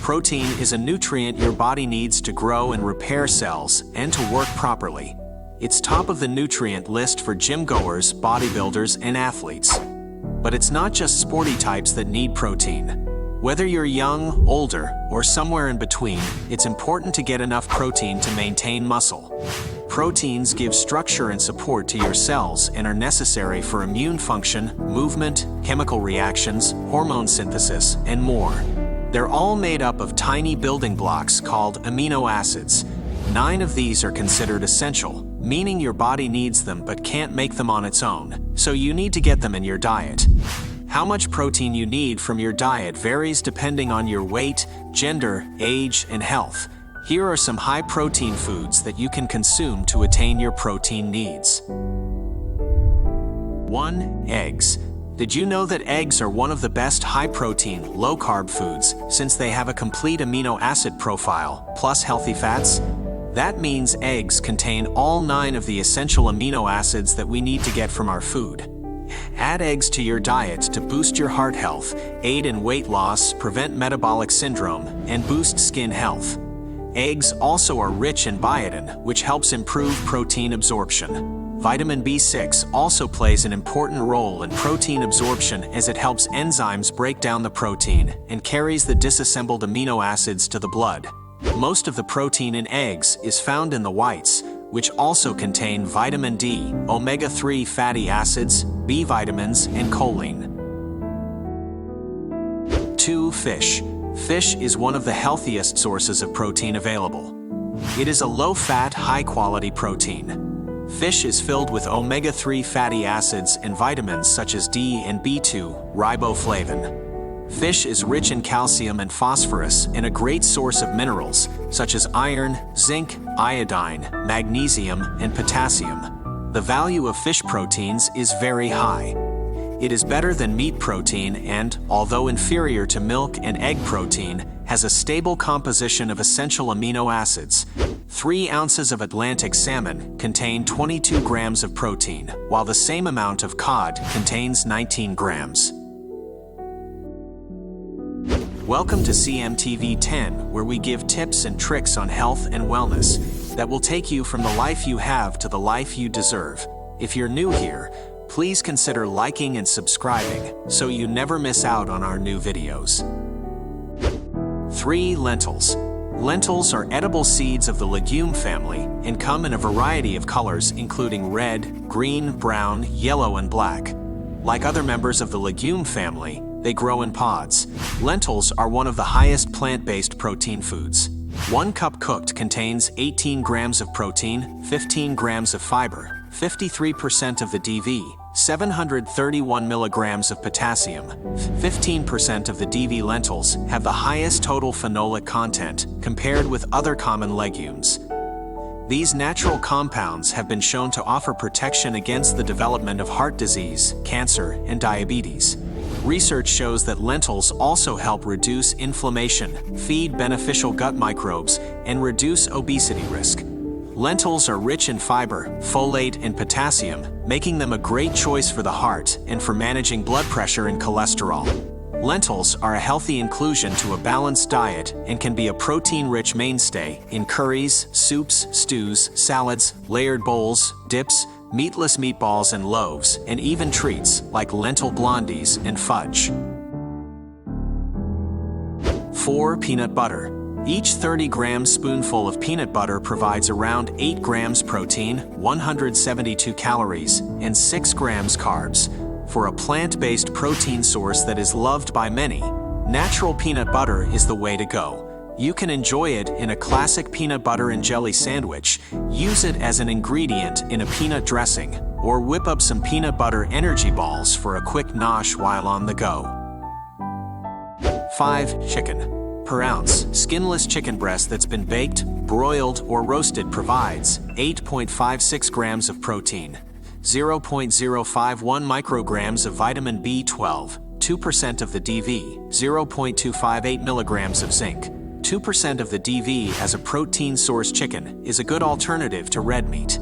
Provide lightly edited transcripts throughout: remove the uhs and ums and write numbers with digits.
Protein is a nutrient your body needs to grow and repair cells and to work properly. It's top of the nutrient list for gym goers, bodybuilders, and athletes. But it's not just sporty types that need protein. Whether you're young, older, or somewhere in between, it's important to get enough protein to maintain muscle. Proteins give structure and support to your cells and are necessary for immune function, movement, chemical reactions, hormone synthesis, and more. They're all made up of tiny building blocks called amino acids. 9 of these are considered essential, meaning your body needs them but can't make them on its own, so you need to get them in your diet. How much protein you need from your diet varies depending on your weight, gender, age, and health. Here are some high-protein foods that you can consume to attain your protein needs. 1. Eggs. Did you know that eggs are one of the best high-protein, low-carb foods since they have a complete amino acid profile, plus healthy fats? That means eggs contain all 9 of the essential amino acids that we need to get from our food. Add eggs to your diet to boost your heart health, aid in weight loss, prevent metabolic syndrome, and boost skin health. Eggs also are rich in biotin, which helps improve protein absorption. Vitamin B6 also plays an important role in protein absorption as it helps enzymes break down the protein and carries the disassembled amino acids to the blood. Most of the protein in eggs is found in the whites, which also contain vitamin D, omega-3 fatty acids, B vitamins, and choline. 2. Fish. Fish is one of the healthiest sources of protein available. It is a low-fat, high-quality protein. Fish is filled with omega-3 fatty acids and vitamins such as D and B2, riboflavin. Fish is rich in calcium and phosphorus and a great source of minerals such as iron, zinc, iodine, magnesium, and potassium. The value of fish proteins is very high. It is better than meat protein and, although inferior to milk and egg protein, has a stable composition of essential amino acids. 3 ounces of Atlantic salmon contain 22 grams of protein, while the same amount of cod contains 19 grams. Welcome to CMTV 10, where we give tips and tricks on health and wellness that will take you from the life you have to the life you deserve. If you're new here, please consider liking and subscribing so you never miss out on our new videos. 3. Lentils. Lentils are edible seeds of the legume family and come in a variety of colors including red, green, brown, yellow, and black. Like other members of the legume family, they grow in pods. Lentils are one of the highest plant-based protein foods. 1 cup cooked contains 18 grams of protein, 15 grams of fiber, 53% of the DV, 731 milligrams of potassium. 15% of the DV lentils have the highest total phenolic content compared with other common legumes. These natural compounds have been shown to offer protection against the development of heart disease, cancer, and diabetes. Research shows that lentils also help reduce inflammation, feed beneficial gut microbes, and reduce obesity risk. Lentils are rich in fiber, folate, and potassium, making them a great choice for the heart and for managing blood pressure and cholesterol. Lentils are a healthy inclusion to a balanced diet and can be a protein-rich mainstay in curries, soups, stews, salads, layered bowls, dips, meatless meatballs and loaves, and even treats like lentil blondies and fudge. 4. Peanut butter. Each 30-gram spoonful of peanut butter provides around 8 grams protein, 172 calories, and 6 grams carbs. For a plant-based protein source that is loved by many, natural peanut butter is the way to go. You can enjoy it in a classic peanut butter and jelly sandwich, use it as an ingredient in a peanut dressing, or whip up some peanut butter energy balls for a quick nosh while on the go. 5. Chicken. Per ounce, skinless chicken breast that's been baked, broiled, or roasted provides 8.56 grams of protein, 0.051 micrograms of vitamin B12, 2% of the DV, 0.258 milligrams of zinc. 2% of the DV as a protein source chicken is a good alternative to red meat.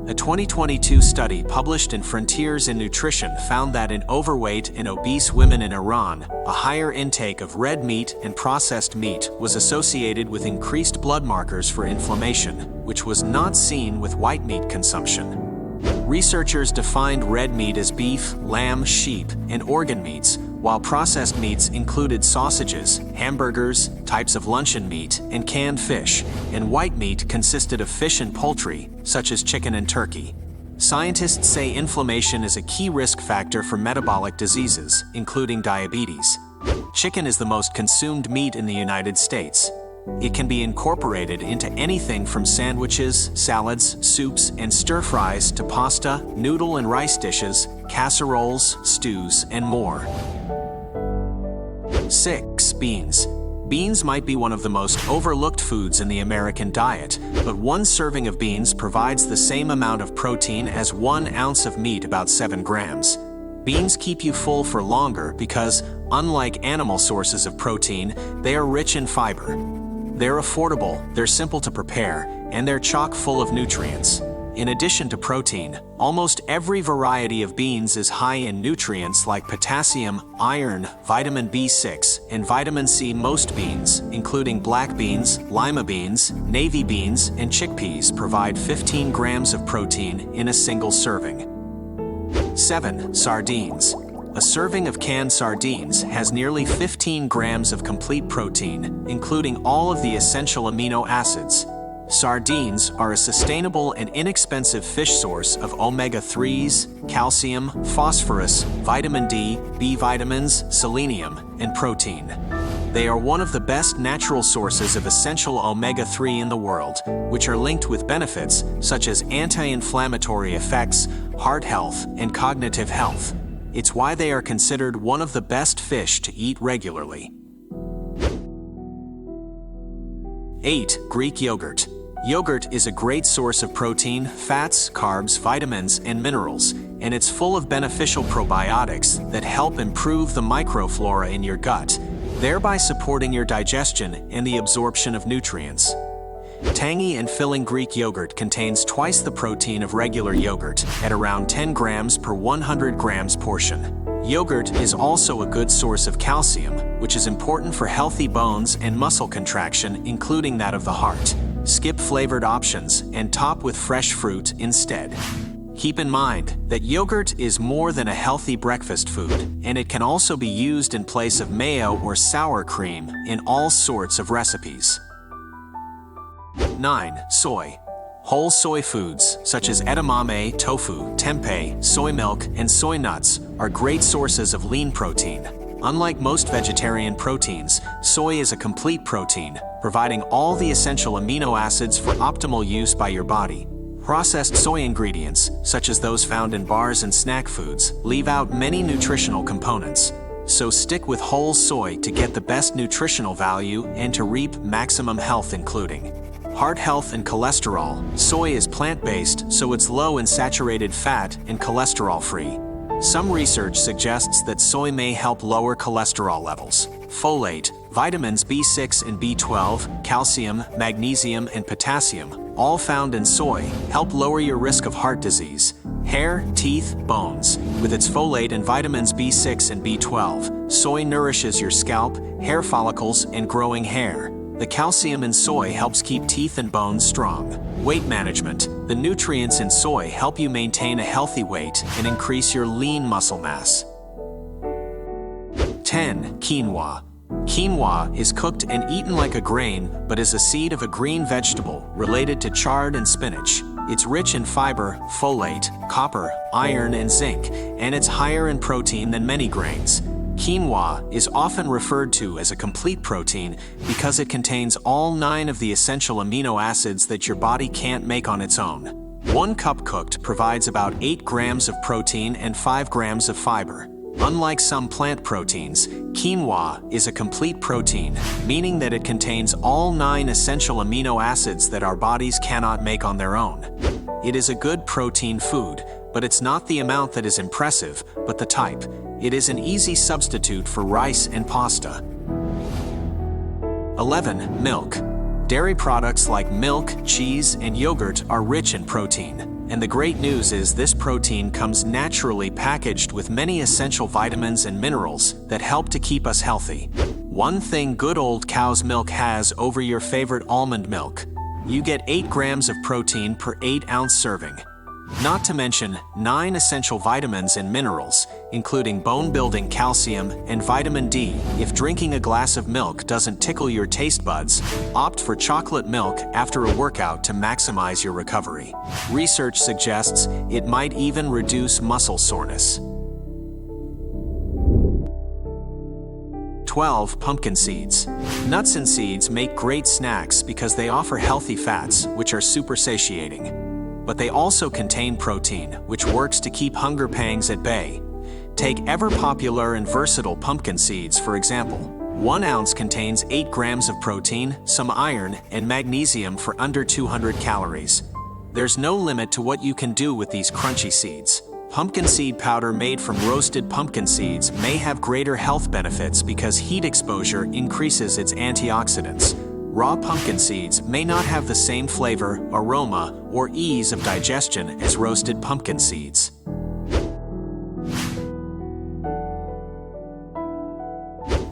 A 2022 study published in Frontiers in Nutrition found that in overweight and obese women in Iran, a higher intake of red meat and processed meat was associated with increased blood markers for inflammation, which was not seen with white meat consumption. Researchers defined red meat as beef, lamb, sheep, and organ meats, while processed meats included sausages, hamburgers, types of luncheon meat, and canned fish, and white meat consisted of fish and poultry, such as chicken and turkey. Scientists say inflammation is a key risk factor for metabolic diseases, including diabetes. Chicken is the most consumed meat in the United States. It can be incorporated into anything from sandwiches, salads, soups, and stir-fries to pasta, noodle and rice dishes, casseroles, stews, and more. 6. Beans. Beans might be one of the most overlooked foods in the American diet, but one serving of beans provides the same amount of protein as 1 ounce of meat, about 7 grams. Beans keep you full for longer because, unlike animal sources of protein, they are rich in fiber. They're affordable, they're simple to prepare, and they're chock full of nutrients. In addition to protein, almost every variety of beans is high in nutrients like potassium, iron, vitamin B6, and vitamin C. Most beans, including black beans, lima beans, navy beans, and chickpeas, provide 15 grams of protein in a single serving. 7. Sardines. A serving of canned sardines has nearly 15 grams of complete protein, including all of the essential amino acids. Sardines are a sustainable and inexpensive fish source of omega-3s, calcium, phosphorus, vitamin D, B vitamins, selenium, and protein. They are one of the best natural sources of essential omega-3 in the world, which are linked with benefits such as anti-inflammatory effects, heart health, and cognitive health. It's why they are considered one of the best fish to eat regularly. 8. Greek yogurt. Yogurt is a great source of protein, fats, carbs, vitamins, and minerals, and it's full of beneficial probiotics that help improve the microflora in your gut, thereby supporting your digestion and the absorption of nutrients. Tangy and filling Greek yogurt contains twice the protein of regular yogurt, at around 10 grams per 100 grams portion. Yogurt is also a good source of calcium, which is important for healthy bones and muscle contraction, including that of the heart. Skip flavored options and top with fresh fruit instead. Keep in mind that yogurt is more than a healthy breakfast food, and it can also be used in place of mayo or sour cream in all sorts of recipes. 9. Soy. Whole soy foods, such as edamame, tofu, tempeh, soy milk, and soy nuts, are great sources of lean protein. Unlike most vegetarian proteins, soy is a complete protein, providing all the essential amino acids for optimal use by your body. Processed soy ingredients, such as those found in bars and snack foods, leave out many nutritional components. So stick with whole soy to get the best nutritional value and to reap maximum health, including heart health and cholesterol. Soy is plant-based, so it's low in saturated fat and cholesterol-free. Some research suggests that soy may help lower cholesterol levels. Folate, vitamins B6 and B12, calcium, magnesium, and potassium, all found in soy, help lower your risk of heart disease. Hair, teeth, bones. With its folate and vitamins B6 and B12, soy nourishes your scalp, hair follicles, and growing hair. The calcium in soy helps keep teeth and bones strong. Weight management. The nutrients in soy help you maintain a healthy weight and increase your lean muscle mass. 10. Quinoa. Quinoa is cooked and eaten like a grain, but is a seed of a green vegetable related to chard and spinach. It's rich in fiber, folate, copper, iron, and zinc, and it's higher in protein than many grains. Quinoa is often referred to as a complete protein because it contains all 9 of the essential amino acids that your body can't make on its own. 1 cup cooked provides about 8 grams of protein and 5 grams of fiber. Unlike some plant proteins, quinoa is a complete protein, meaning that it contains all 9 essential amino acids that our bodies cannot make on their own. It is a good protein food, but it's not the amount that is impressive, but the type. It is an easy substitute for rice and pasta. 11. Milk. Dairy products like milk, cheese, and yogurt are rich in protein. And the great news is this protein comes naturally packaged with many essential vitamins and minerals that help to keep us healthy. One thing good old cow's milk has over your favorite almond milk: you get 8 grams of protein per 8-ounce serving. Not to mention 9 essential vitamins and minerals, including bone-building calcium and vitamin D. If drinking a glass of milk doesn't tickle your taste buds, opt for chocolate milk after a workout to maximize your recovery. Research suggests it might even reduce muscle soreness. 12. Pumpkin seeds. Nuts and seeds make great snacks because they offer healthy fats, which are super satiating. But they also contain protein, which works to keep hunger pangs at bay. Take ever-popular and versatile pumpkin seeds, for example. 1 ounce contains 8 grams of protein, some iron, and magnesium for under 200 calories. There's no limit to what you can do with these crunchy seeds. Pumpkin seed powder made from roasted pumpkin seeds may have greater health benefits because heat exposure increases its antioxidants. Raw pumpkin seeds may not have the same flavor, aroma, or ease of digestion as roasted pumpkin seeds.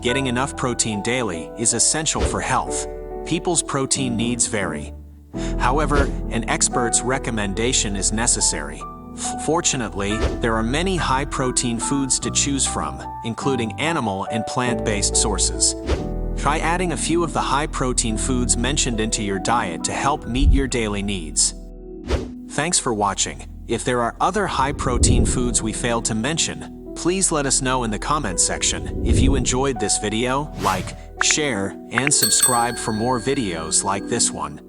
Getting enough protein daily is essential for health. People's protein needs vary. However, an expert's recommendation is necessary. Fortunately, there are many high-protein foods to choose from, including animal and plant-based sources. Try adding a few of the high-protein foods mentioned into your diet to help meet your daily needs. Thanks for watching. If there are other high-protein foods we failed to mention, please let us know in the comments section. If you enjoyed this video, like, share, and subscribe for more videos like this one.